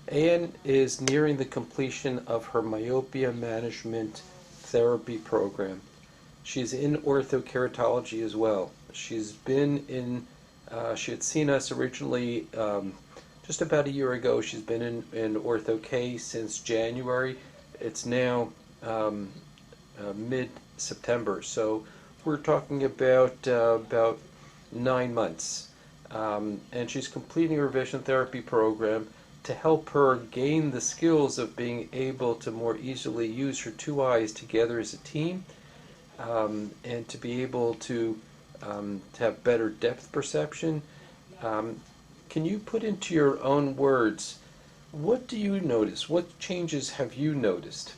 Ann is nearing the completion of her Myopia Management Therapy program. She's in Orthokeratology as well. She's been in, she had seen us originally just about a year ago. She's been in Ortho-K since January. It's now mid-September, so we're talking about 9 months. And she's completing her vision therapy program to help her gain the skills of being able to more easily use her two eyes together as a team, and to be able to have better depth perception. Can you put into your own words, what do you notice? What changes have you noticed?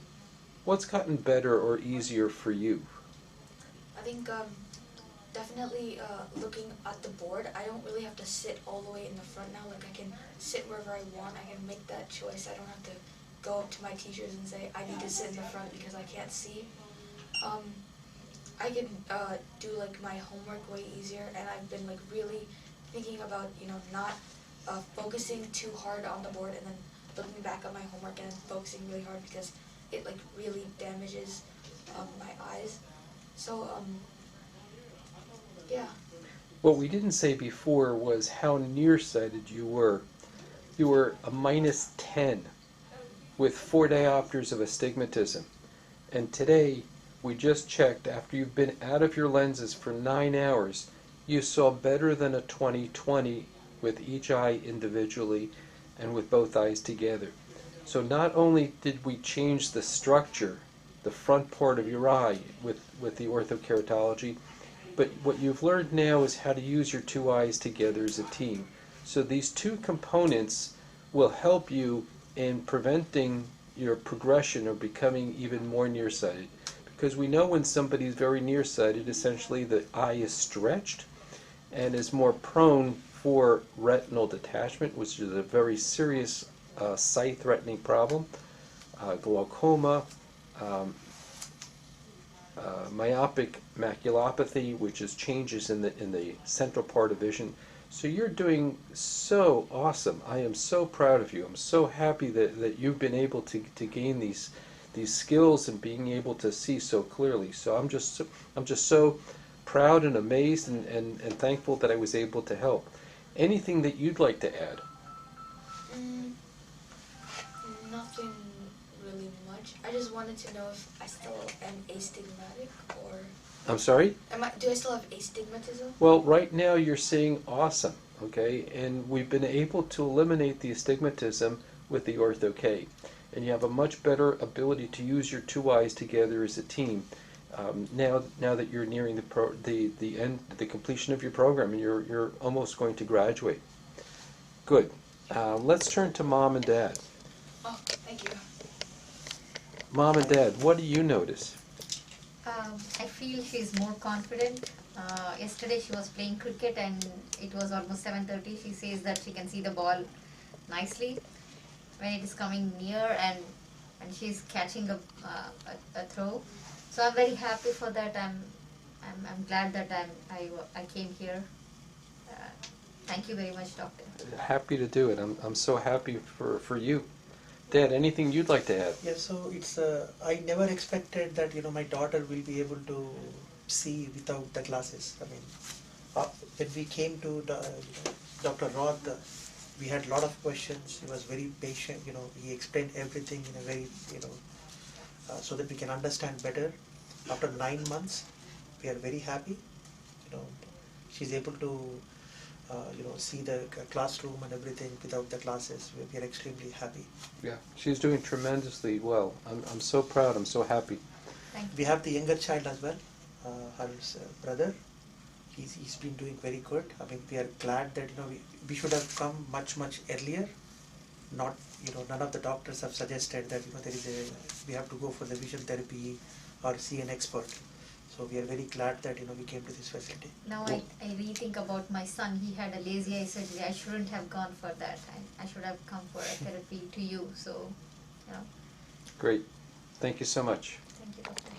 What's gotten better or easier for you? I think definitely looking at the board. I don't really have to sit all the way in the front now. Like I can sit wherever I want. I can make that choice. I don't have to go up to my teachers and say I need to sit in the front because I can't see. I can do like my homework way easier, and I've been like really thinking about not focusing too hard on the board and then looking back at my homework and then focusing really hard because it like really damages my eyes. So yeah. What we didn't say before was how nearsighted you were. You were a -10 with 4 diopters of astigmatism. And today, we just checked, after you've been out of your lenses for 9 hours, you saw better than a 20/20 with each eye individually and with both eyes together. So not only did we change the structure, the front part of your eye with the orthokeratology, but what you've learned now is how to use your two eyes together as a team. So these two components will help you in preventing your progression or becoming even more nearsighted. Because we know when somebody's very nearsighted, essentially the eye is stretched and is more prone for retinal detachment, which is a very serious sight-threatening problem, glaucoma, myopic maculopathy, which is changes in the central part of vision. So you're doing so awesome. I am so proud of you. I'm so happy that you've been able to gain these skills and being able to see so clearly. So I'm just so proud and amazed and thankful that I was able to help. Anything that you'd like to add? Nothing really much. I just wanted to know if I still am astigmatic or... I'm sorry? Do I still have astigmatism? Well, right now you're seeing awesome, okay? And we've been able to eliminate the astigmatism with the Ortho-K. And you have a much better ability to use your two eyes together as a team. Now that you're nearing the completion of your program, and you're almost going to graduate. Good. Let's turn to Mom and Dad. Oh, thank you. Mom and Dad, what do you notice? I feel she's more confident. Yesterday she was playing cricket and it was almost 7:30. She says that she can see the ball nicely when it is coming near, and she's catching a throw. So I'm very happy for that. I'm glad that I came here. Thank you very much, Doctor. Happy to do it. I'm so happy for you. Dad, anything you'd like to add? Yeah, so it's I never expected that my daughter will be able to see without the glasses. I mean, when we came to Dr. Roth, we had a lot of questions. He was very patient. He explained everything in a very so that we can understand better. After 9 months, we are very happy. She's able to see the classroom and everything without the glasses. We are extremely happy. Yeah, she's doing tremendously well. I'm so proud. I'm so happy. Thank you. We have the younger child as well, her brother. He's been doing very good. I mean, we are glad that we should have come much earlier. Not none of the doctors have suggested that we have to go for the vision therapy or see an expert. So we are very glad that we came to this facility. Now I rethink about my son. He had a lazy eye surgery. I shouldn't have gone for that. I should have come for a therapy to you. So, Great. Thank you so much. Thank you, Doctor.